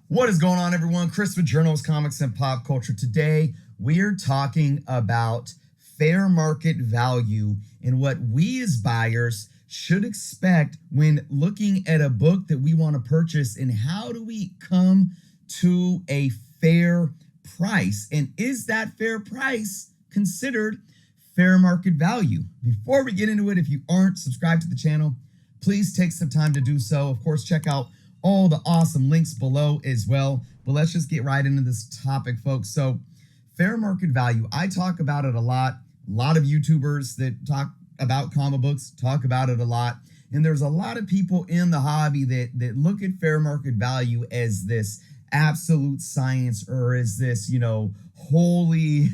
What is going on, everyone? Chris with Journals, Comics, and Pop Culture. Today, we're talking about fair market value and what we as buyers should expect when looking at a book that we want to purchase, and how do we come to a fair price? And is that fair price considered fair market value? Before we get into it, if you aren't subscribed to the channel, please take some time to do so. Of course, check out all the awesome links below as well. But let's just get right into this topic, folks. So fair market value, I talk about it a lot. A lot of YouTubers that talk about comic books talk about it a lot. And there's a lot of people in the hobby that look at fair market value as this absolute science, or as this, holy,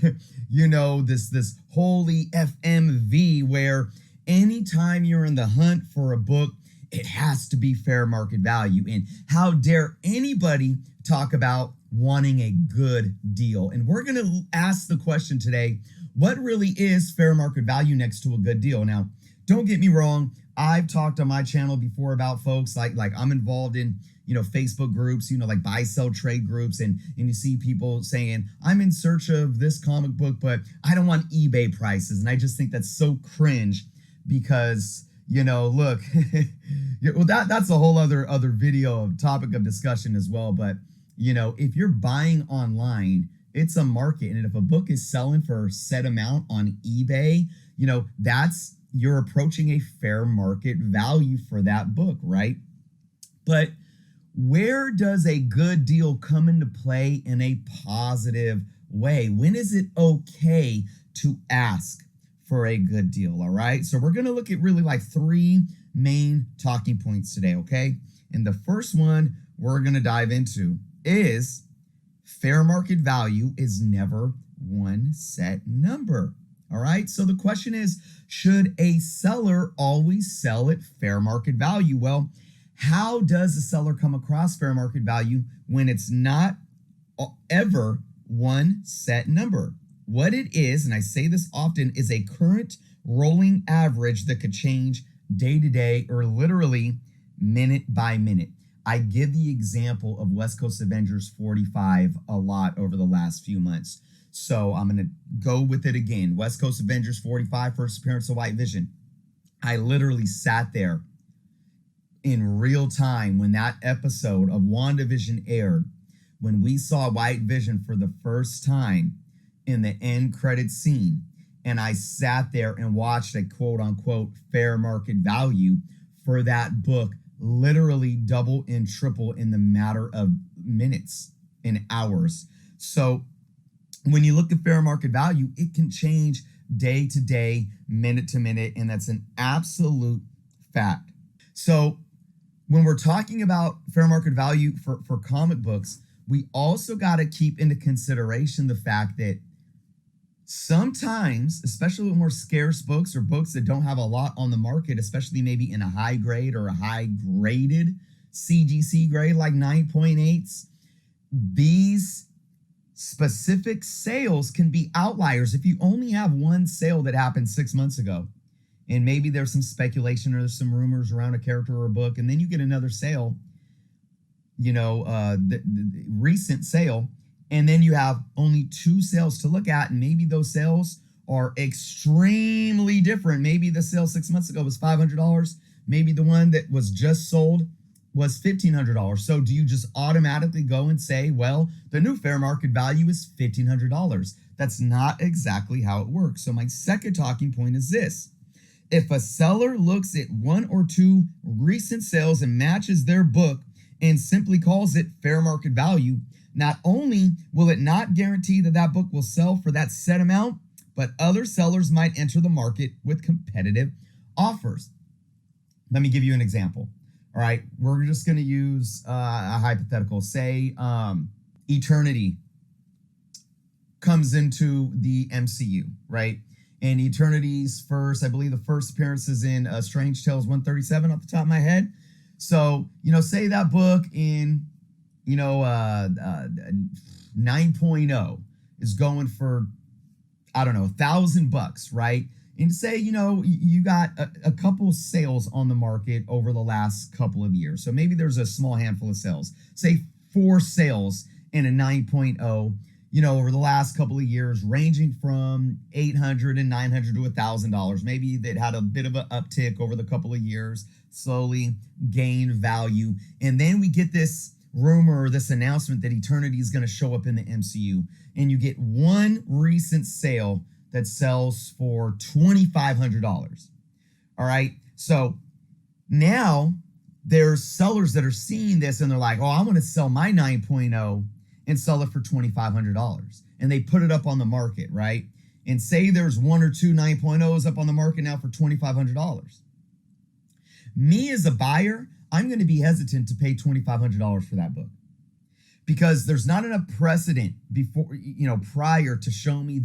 this holy FMV, where anytime you're in the hunt for a book, it has to be fair market value. And how dare anybody talk about wanting a good deal? And we're going to ask the question today, what really is fair market value next to a good deal? Now, don't get me wrong. I've talked on my channel before about folks like I'm involved in, Facebook groups, like buy, sell, trade groups. And you see people saying, I'm in search of this comic book, but I don't want eBay prices. And I just think that's so cringe because, look, well, that's a whole other video of topic of discussion as well. But, if you're buying online, it's a market. And if a book is selling for a set amount on eBay, you're approaching a fair market value for that book, right? But where does a good deal come into play in a positive way? When is it okay to ask for a good deal? All right. So we're going to look at really like three main talking points today. Okay. And the first one we're going to dive into is fair market value is never one set number. All right. So the question is, should a seller always sell at fair market value? Well, how does a seller come across fair market value when it's not ever one set number? What it is, and I say this often, is a current rolling average that could change day to day or literally minute by minute. I give the example of West Coast Avengers 45 a lot over the last few months. So I'm going to go with it again. West Coast Avengers 45, first appearance of White Vision. I literally sat there in real time when that episode of WandaVision aired, when we saw White Vision for the first time in the end credit scene, and I sat there and watched a quote unquote fair market value for that book literally double and triple in the matter of minutes and hours. So when you look at fair market value, it can change day to day, minute to minute, and that's an absolute fact. So when we're talking about fair market value for comic books, we also got to keep into consideration the fact that sometimes, especially with more scarce books or books that don't have a lot on the market, especially maybe in a high grade or a high graded CGC grade like 9.8s, these specific sales can be outliers. If you only have one sale that happened 6 months ago, and maybe there's some speculation or there's some rumors around a character or a book, and then you get another sale, the recent sale, and then you have only two sales to look at, and maybe those sales are extremely different. Maybe the sale 6 months ago was $500. Maybe the one that was just sold was $1,500. So do you just automatically go and say, well, the new fair market value is $1,500? That's not exactly how it works. So my second talking point is this. If a seller looks at one or two recent sales and matches their book and simply calls it fair market value, not only will it not guarantee that that book will sell for that set amount, but other sellers might enter the market with competitive offers. Let me give you an example. All right, we're just going to use a hypothetical. Say Eternity comes into the MCU, right? And Eternity's first, I believe the first appearance is in Strange Tales 137 off the top of my head. So, say that book in, 9.0 is going for, I don't know, $1,000, right? And say, you got a couple sales on the market over the last couple of years. So maybe there's a small handful of sales, say 4 sales in a 9.0, over the last couple of years, ranging from $800 and $900 to $1,000. Maybe that had a bit of an uptick over the couple of years, slowly gained value. And then we get this rumor or this announcement that Eternity is going to show up in the MCU. And you get one recent sale that sells for $2,500. All right. So now there's sellers that are seeing this and they're like, oh, I want to sell my 9.0 and sell it for $2,500. And they put it up on the market, right? And say there's 1 or 2 9.0s up on the market now for $2,500. Me as a buyer, I'm going to be hesitant to pay $2,500 for that book because there's not enough precedent prior to show me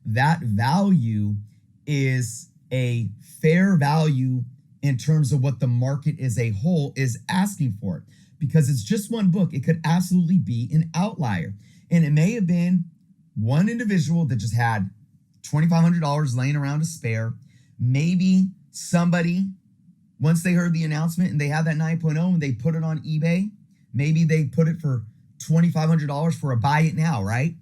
that value is a fair value in terms of what the market as a whole is asking for it. Because it's just one book, it could absolutely be an outlier. And it may have been one individual that just had $2,500 laying around to spare. Maybe somebody, once they heard the announcement and they had that 9.0 and they put it on eBay, maybe they put it for $2,500 for a buy it now, right?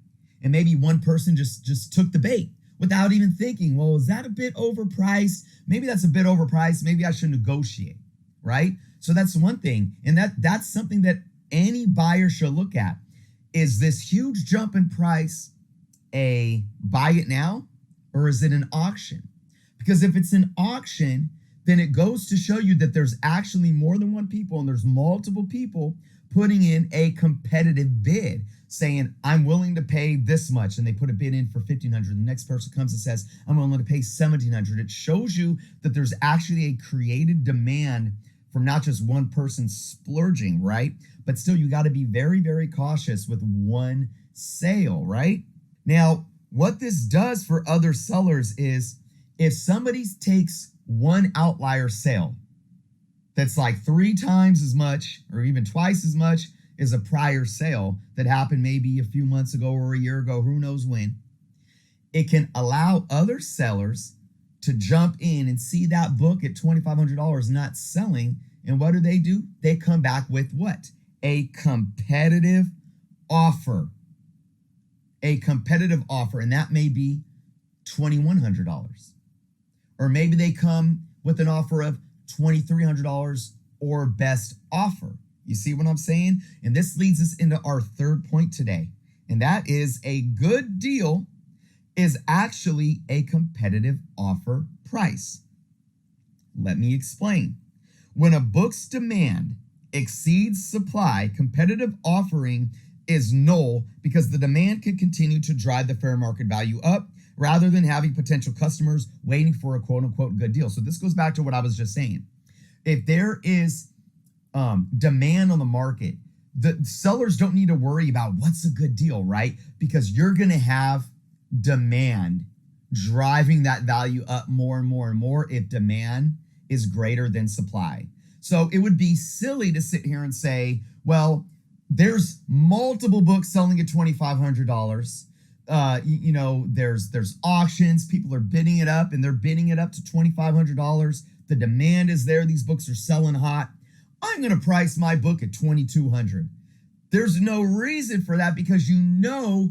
And maybe one person just took the bait without even thinking, well, is that a bit overpriced? Maybe that's a bit overpriced. Maybe I should negotiate, right? So that's one thing. And that's something that any buyer should look at. Is this huge jump in price a buy it now, or is it an auction? Because if it's an auction, then it goes to show you that there's actually more than one people and there's multiple people putting in a competitive bid saying, I'm willing to pay this much. And they put a bid in for $1,500. The next person comes and says, I'm willing to pay $1,700. It shows you that there's actually a created demand from not just one person splurging, right? But still, you got to be very, very cautious with one sale, right? Now, what this does for other sellers is if somebody takes one outlier sale that's like 3 times as much or even twice as much as a prior sale that happened maybe a few months ago or a year ago, who knows when, it can allow other sellers to jump in and see that book at $2,500 not selling. And what do? They come back with what? A competitive offer. A competitive offer. And that may be $2,100. Or maybe they come with an offer of $2,300 or best offer. You see what I'm saying? And this leads us into our third point today. And that is a good deal is actually a competitive offer price. Let me explain. When a book's demand exceeds supply, competitive offering is null because the demand can continue to drive the fair market value up rather than having potential customers waiting for a quote unquote good deal. So this goes back to what I was just saying. If there is demand on the market, the sellers don't need to worry about what's a good deal, right? Because you're going to have demand driving that value up more and more and more if demand is greater than supply. So it would be silly to sit here and say, well, there's multiple books selling at $2,500. There's auctions, people are bidding it up and they're bidding it up to $2,500. The demand is there. These books are selling hot. I'm going to price my book at $2,200. There's no reason for that because now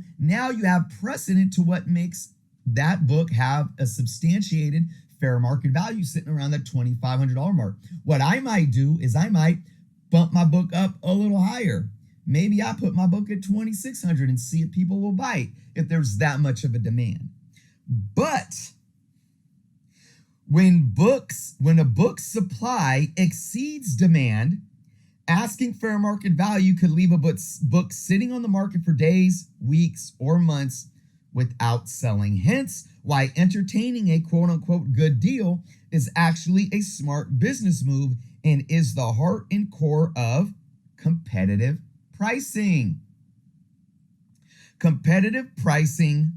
you have precedent to what makes that book have a substantiated fair market value sitting around that $2,500 mark. What I might do is I might bump my book up a little higher. Maybe I put my book at $2,600 and see if people will bite if there's that much of a demand. But when a book's supply exceeds demand, asking fair market value could leave a book sitting on the market for days, weeks, or months without selling. Hence, why entertaining a quote-unquote good deal is actually a smart business move and is the heart and core of competitive pricing. Competitive pricing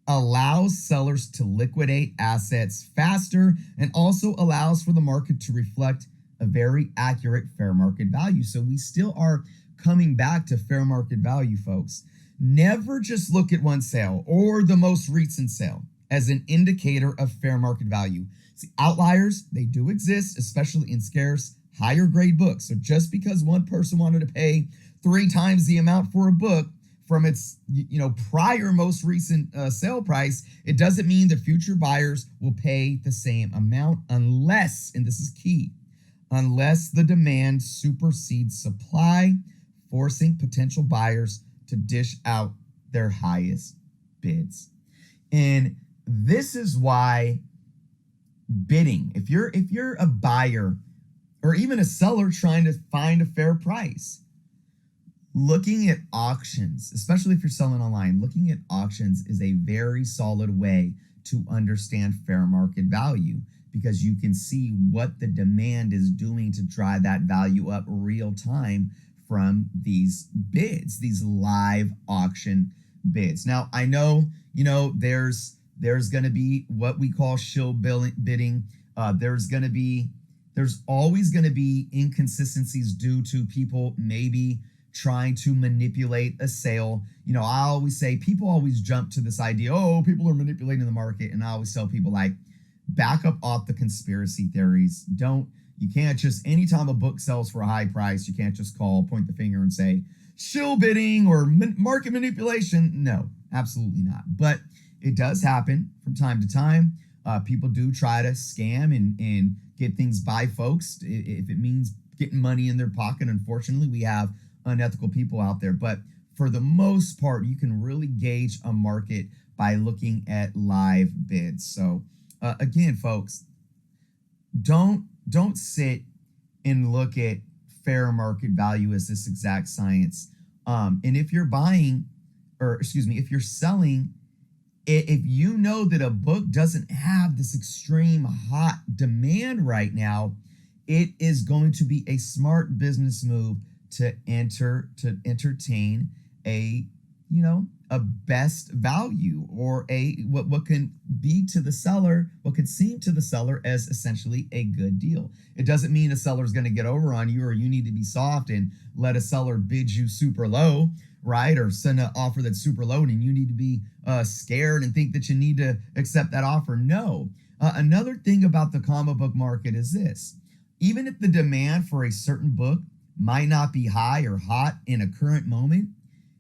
allows sellers to liquidate assets faster and also allows for the market to reflect a very accurate fair market value. So we still are coming back to fair market value, folks. Never just look at one sale or the most recent sale as an indicator of fair market value. See, outliers, they do exist, especially in scarce, higher grade books. So just because one person wanted to pay 3 times the amount for a book from its prior most recent sale price, it doesn't mean that future buyers will pay the same amount unless, and this is key, unless the demand supersedes supply, forcing potential buyers to dish out their highest bids. And this is why bidding, if you're a buyer or even a seller trying to find a fair price, looking at auctions, especially if you're selling online, looking at auctions is a very solid way to understand fair market value, because you can see what the demand is doing to drive that value up real time from these bids, these live auction bids. Now, I know, there's going to be what we call shill bidding. There's always going to be inconsistencies due to people maybe trying to manipulate a sale. I always say people always jump to this idea, oh, people are manipulating the market. And I always tell people, like, back up off the conspiracy theories. You can't just, anytime a book sells for a high price, you can't just point the finger and say shill bidding or market manipulation. No, absolutely not. But it does happen from time to time. People do try to scam and get things by folks if it means getting money in their pocket. Unfortunately, we have unethical people out there, but for the most part, you can really gauge a market by looking at live bids. So again, folks, don't sit and look at fair market value as this exact science. And if you're if you're selling, if you know that a book doesn't have this extreme hot demand right now, it is going to be a smart business move to entertain a best value, or what can be to the seller, what could seem to the seller as essentially a good deal. It doesn't mean a seller is going to get over on you, or you need to be soft and let a seller bid you super low, right? Or send an offer that's super low and you need to be scared and think that you need to accept that offer. No. Another thing about the comic book market is this: even if the demand for a certain book might not be high or hot in a current moment,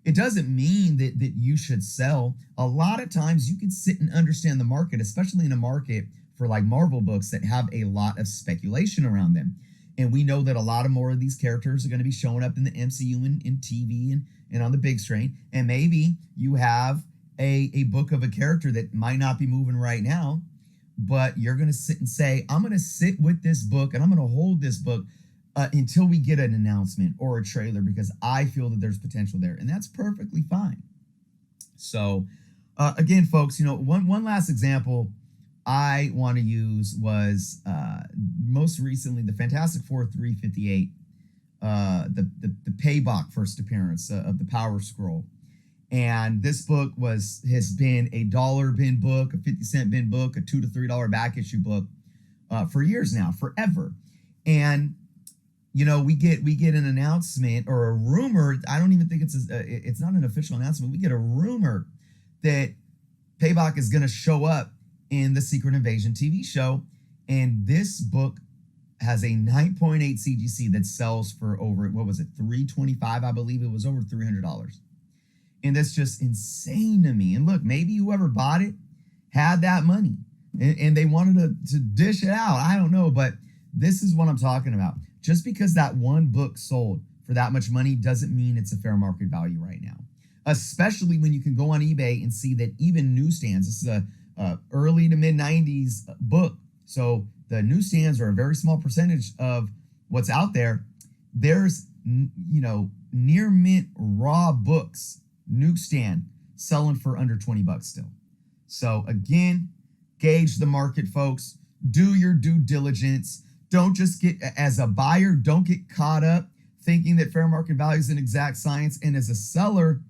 it doesn't mean that you should sell. A lot of times you can sit and understand the market, especially in a market for like Marvel books that have a lot of speculation around them. And we know that a lot of more of these characters are going to be showing up in the MCU and in TV and on the big screen. And maybe you have a book of a character that might not be moving right now, but you're going to sit and say, I'm going to sit with this book and I'm going to hold this book until we get an announcement or a trailer, because I feel that there's potential there, and that's perfectly fine. So again, folks, one last example I want to use was most recently the Fantastic Four 358, the Payback first appearance of the Power Scroll. And this book has been a $1 bin book, a 50-cent bin book, a $2 to $3 back issue book for years now, forever. And we get an announcement or a rumor. I don't even think it's not an official announcement. We get a rumor that Payback is going to show up in the Secret Invasion TV show. And this book has a 9.8 CGC that sells for over, $325, I believe. It was over $300. And that's just insane to me. And look, maybe whoever bought it had that money and they wanted to dish it out. I don't know, but this is what I'm talking about. Just because that one book sold for that much money doesn't mean it's a fair market value right now, especially when you can go on eBay and see that even newsstands, this is a early to mid 90s book. So the newsstands are a very small percentage of what's out there. There's, near mint raw books, newsstand selling for under $20 still. So again, gauge the market, folks. Do your due diligence. Don't just as a buyer, don't get caught up thinking that fair market value is an exact science. And as a seller,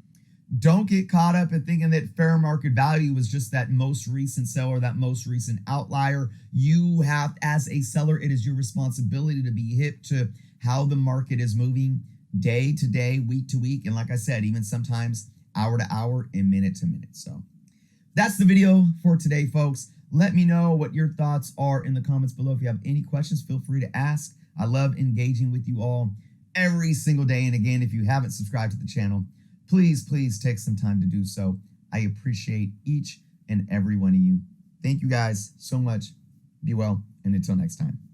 don't get caught up in thinking that fair market value was just that most recent sale or that most recent outlier. You have, as a seller, it is your responsibility to be hip to how the market is moving day to day, week to week. And like I said, even sometimes hour to hour and minute to minute. So that's the video for today, folks. Let me know what your thoughts are in the comments below. If you have any questions, feel free to ask. I love engaging with you all. every single day. And again, if you haven't subscribed to the channel, please take some time to do so. I appreciate each and every one of you. Thank you guys so much. Be well, and until next time.